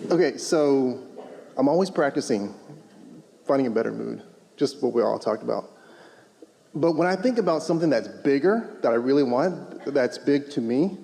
Okay, so I'm always practicing finding a better mood, just what we all talked about. But when I think about something that's bigger, that I really want, that's big to me,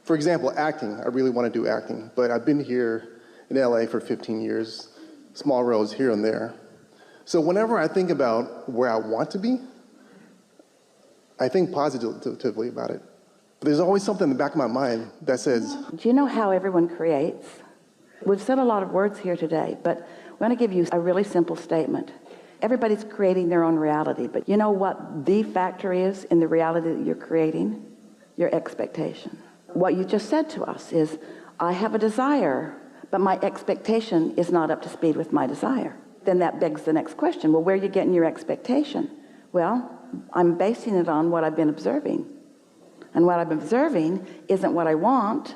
for example, acting. I really want to do acting, but I've been here in LA for 15 years, small roles here and there. So whenever I think about where I want to be, I think positively about it. But there's always something in the back of my mind that says, do you know how everyone creates? We've said a lot of words here today, but I want to give you a really simple statement. Everybody's creating their own reality, but you know what the factor is in the reality that you're creating? Your expectation. What you just said to us is, I have a desire, but my expectation is not up to speed with my desire. Then that begs the next question. Well, where are you getting your expectation? Well, I'm basing it on what I've been observing. And what I'm observing isn't what I want,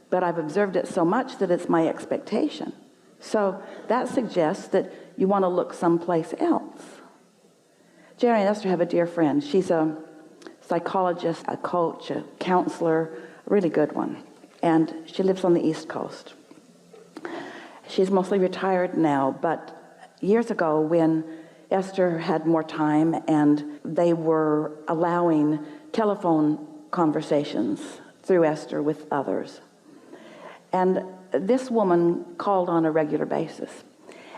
but I've observed it so much that it's my expectation. So that suggests that you want to look someplace else. Jerry and Esther have a dear friend. She's a psychologist, a coach, a counselor, a really good one. And she lives on the East Coast. She's mostly retired now, but years ago when Esther had more time and they were allowing telephone conversations through Esther with others. And this woman called on a regular basis.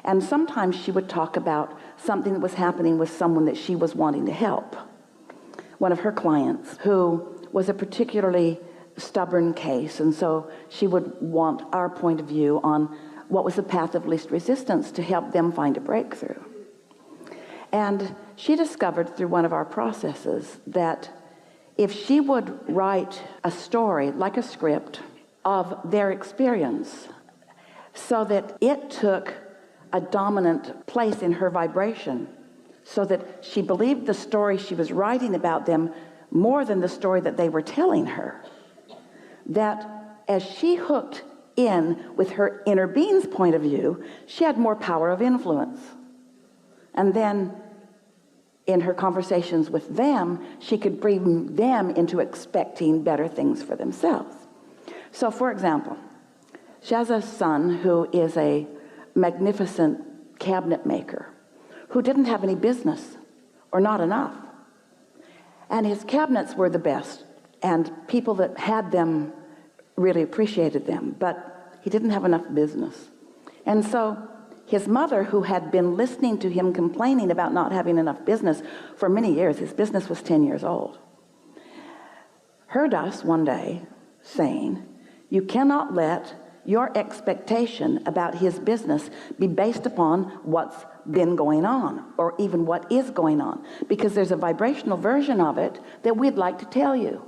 And sometimes she would talk about something that was happening with someone that she was wanting to help. One of her clients who was a particularly stubborn case, and so she would want our point of view on what was the path of least resistance to help them find a breakthrough. And she discovered through one of our processes that if she would write a story, like a script, of their experience so that it took a dominant place in her vibration, so that she believed the story she was writing about them more than the story that they were telling her, that as she hooked in with her inner being's point of view, she had more power of influence. And then in her conversations with them, she could bring them into expecting better things for themselves. So for example, she has a son who is a magnificent cabinet maker who didn't have any business or not enough. And his cabinets were the best, and people that had them really appreciated them, but he didn't have enough business. And so his mother, who had been listening to him complaining about not having enough business for many years, his business was 10 years old, heard us one day saying, you cannot let your expectation about his business be based upon what's been going on or even what is going on, because there's a vibrational version of it that we'd like to tell you.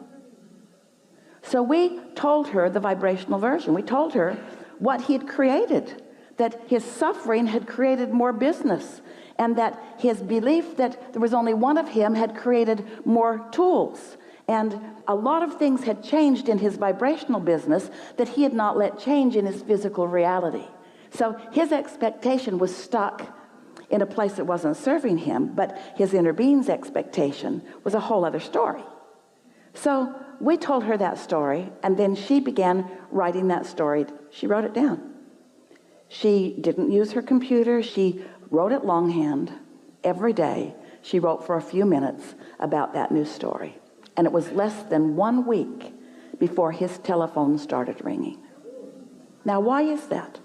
So we told her the vibrational version. We told her what he had created, that his suffering had created more business, and that his belief that there was only one of him had created more tools. And a lot of things had changed in his vibrational business that he had not let change in his physical reality. So his expectation was stuck in a place that wasn't serving him, but his inner being's expectation was a whole other story. So we told her that story, and then she began writing that story. She wrote it down. She didn't use her computer. She wrote it longhand every day. She wrote for a few minutes about that new story. And it was less than 1 week before his telephone started ringing. Now, why is that?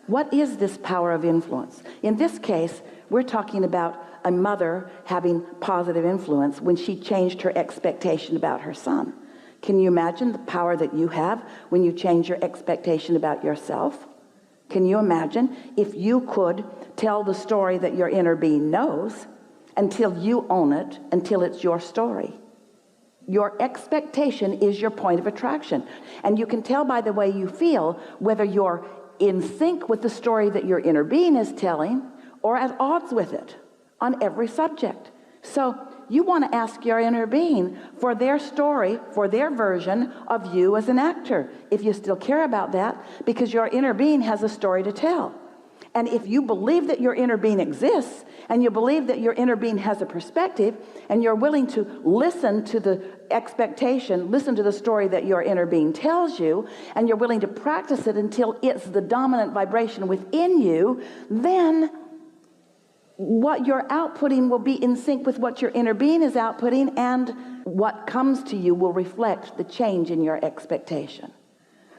What is this power of influence? In this case, we're talking about a mother having positive influence when she changed her expectation about her son. Can you imagine the power that you have when you change your expectation about yourself? Can you imagine if you could tell the story that your inner being knows until you own it, until it's your story? Your expectation is your point of attraction. And you can tell by the way you feel whether you're in sync with the story that your inner being is telling or at odds with it on every subject. So you want to ask your inner being for their story, for their version of you as an actor, if you still care about that, because your inner being has a story to tell. And if you believe that your inner being exists, and you believe that your inner being has a perspective, and you're willing to listen to the expectation, listen to the story that your inner being tells you, and you're willing to practice it until it's the dominant vibration within you, then what you're outputting will be in sync with what your inner being is outputting, and what comes to you will reflect the change in your expectation.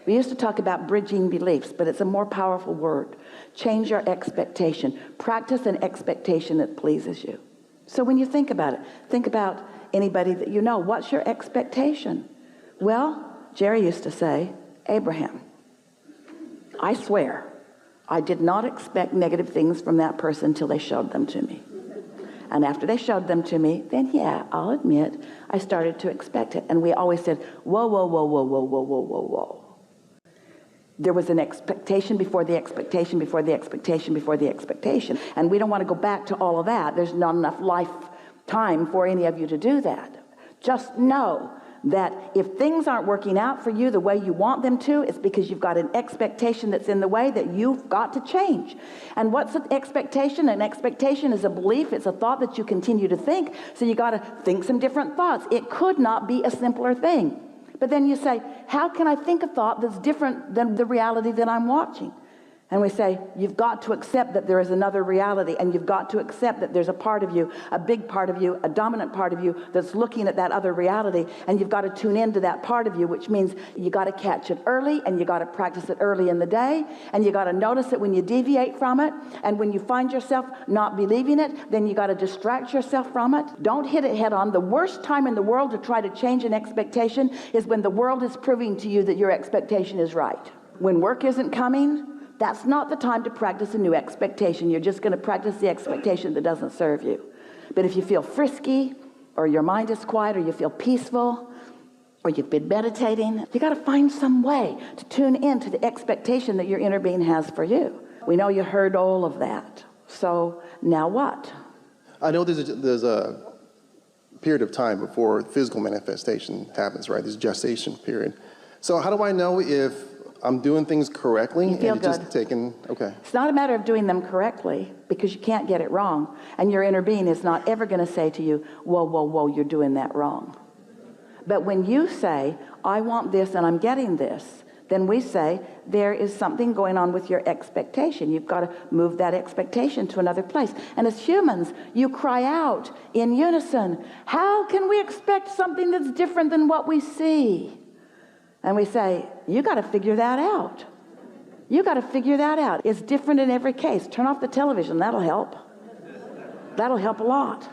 We used to talk about bridging beliefs, but it's a more powerful word. Change your expectation. Practice an expectation that pleases you. So when you think about it, think about anybody that you know. What's your expectation? Well, Jerry used to say, Abraham, I swear, I did not expect negative things from that person until they showed them to me. And after they showed them to me, then yeah, I'll admit, I started to expect it. And we always said, whoa, whoa, whoa, whoa, whoa, whoa, whoa, whoa, whoa. There was an expectation before the expectation, before the expectation, before the expectation. And we don't want to go back to all of that. There's not enough lifetime for any of you to do that. Just know that if things aren't working out for you the way you want them to, it's because you've got an expectation that's in the way that you've got to change. And what's an expectation? An expectation is a belief. It's a thought that you continue to think. So you got to think some different thoughts. It could not be a simpler thing. But then you say, how can I think a thought that's different than the reality that I'm watching? And we say, you've got to accept that there is another reality, and you've got to accept that there's a part of you, a big part of you, a dominant part of you that's looking at that other reality, and you've got to tune into that part of you, which means you got to catch it early, and you got to practice it early in the day, and you got to notice it when you deviate from it, and when you find yourself not believing it, then you got to distract yourself from it. Don't hit it head on. The worst time in the world to try to change an expectation is when the world is proving to you that your expectation is right. When work isn't coming, that's not the time to practice a new expectation. You're just going to practice the expectation that doesn't serve you. But if you feel frisky, or your mind is quiet, or you feel peaceful, or you've been meditating, you got to find some way to tune into the expectation that your inner being has for you. We know you heard all of that. So now what? I know there's a period of time before physical manifestation happens, right? This gestation period. So how do I know if I'm doing things correctly? You feel and good. Just taking, okay. It's not a matter of doing them correctly, because you can't get it wrong. And your inner being is not ever going to say to you, whoa, whoa, whoa, you're doing that wrong. But when you say, I want this and I'm getting this, then we say, there is something going on with your expectation. You've got to move that expectation to another place. And as humans, you cry out in unison, how can we expect something that's different than what we see? And we say, you got to figure that out. You got to figure that out. It's different in every case. Turn off the television. That'll help. That'll help a lot.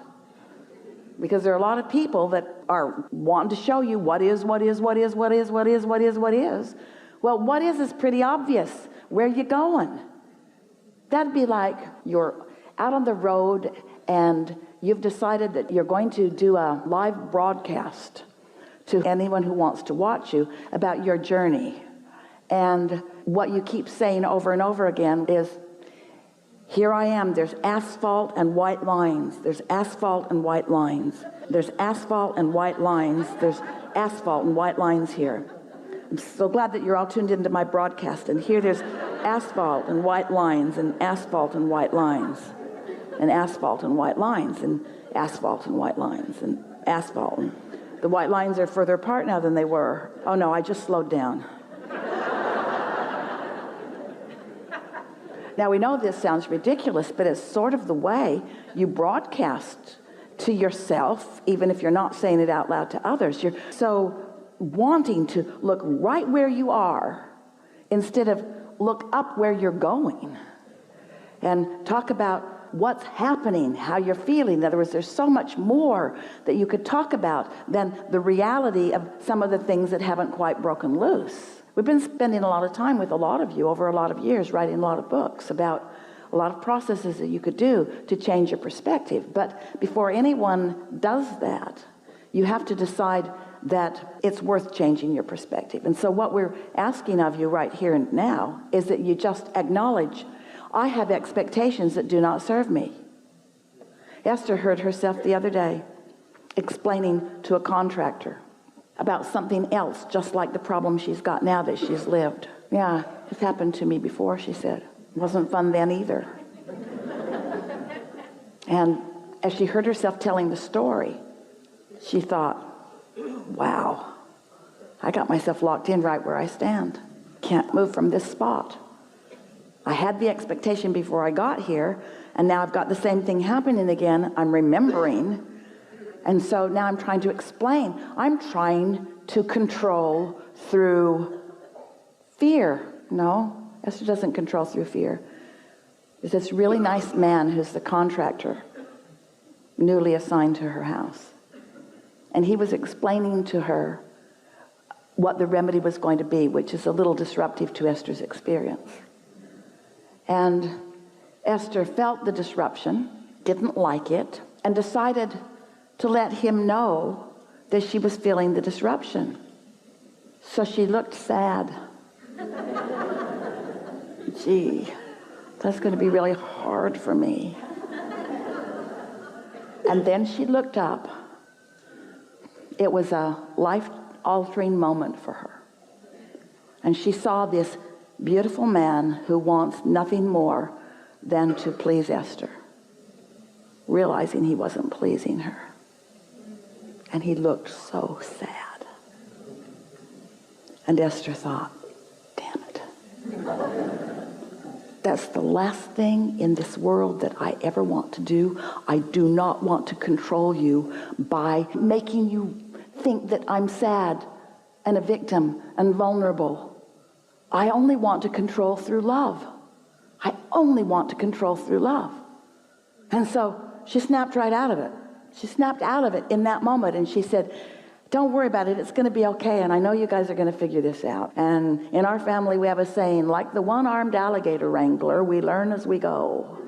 Because there are a lot of people that are wanting to show you what is, what is, what is, what is, what is, what is, what is. Well, what is pretty obvious. Where are you going? That'd be like you're out on the road and you've decided that you're going to do a live broadcast to anyone who wants to watch you about your journey. And what you keep saying over and over again is, here I am, there's asphalt and white lines. There's asphalt and white lines. There's asphalt and white lines. There's asphalt and white lines here. I'm so glad that you're all tuned into my broadcast. And here there's asphalt and white lines and asphalt and white lines and asphalt and white lines and asphalt and white lines and asphalt. And the white lines are further apart now than they were. Oh no, I just slowed down. Now we know this sounds ridiculous, but it's sort of the way you broadcast to yourself, even if you're not saying it out loud to others. You're so wanting to look right where you are instead of look up where you're going and talk about what's happening, how you're feeling. In other words, there's so much more that you could talk about than the reality of some of the things that haven't quite broken loose. We've been spending a lot of time with a lot of you over a lot of years, writing a lot of books about a lot of processes that you could do to change your perspective. But before anyone does that, you have to decide that it's worth changing your perspective. And so what we're asking of you right here and now is that you just acknowledge, I have expectations that do not serve me. Esther heard herself the other day explaining to a contractor about something else, just like the problem she's got now that she's lived. Yeah, it's happened to me before, she said. Wasn't fun then either. And as she heard herself telling the story, she thought, wow, I got myself locked in right where I stand. Can't move from this spot. I had the expectation before I got here, and now I've got the same thing happening again. I'm remembering. And so now I'm trying to explain. I'm trying to control through fear. No, Esther doesn't control through fear. There's this really nice man who's the contractor, newly assigned to her house. And he was explaining to her what the remedy was going to be, which is a little disruptive to Esther's experience. And Esther felt the disruption, didn't like it, and decided to let him know that she was feeling the disruption. So she looked sad. Gee, that's going to be really hard for me. And then she looked up. It was a life-altering moment for her. And she saw this beautiful man who wants nothing more than to please Esther, realizing he wasn't pleasing her. And he looked so sad. And Esther thought, damn it. That's the last thing in this world that I ever want to do. I do not want to control you by making you think that I'm sad and a victim and vulnerable. I only want to control through love. I only want to control through love. And so she snapped right out of it. She snapped out of it in that moment, and she said, don't worry about it. It's going to be okay, and I know you guys are going to figure this out. And in our family, we have a saying, like the one-armed alligator wrangler, we learn as we go.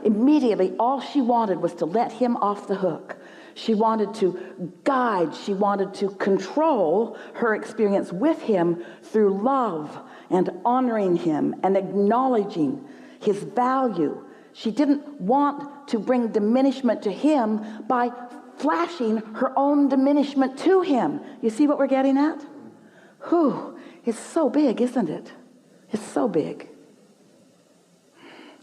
Immediately, all she wanted was to let him off the hook. She wanted to guide, she wanted to control her experience with him through love and honoring him and acknowledging his value. She didn't want to bring diminishment to him by flashing her own diminishment to him. You see what we're getting at? Whew, it's so big, isn't it? It's so big.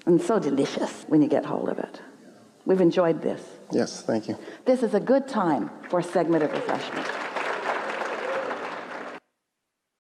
And so delicious when you get hold of it. We've enjoyed this. Yes, thank you. This is a good time for a segment of refreshment.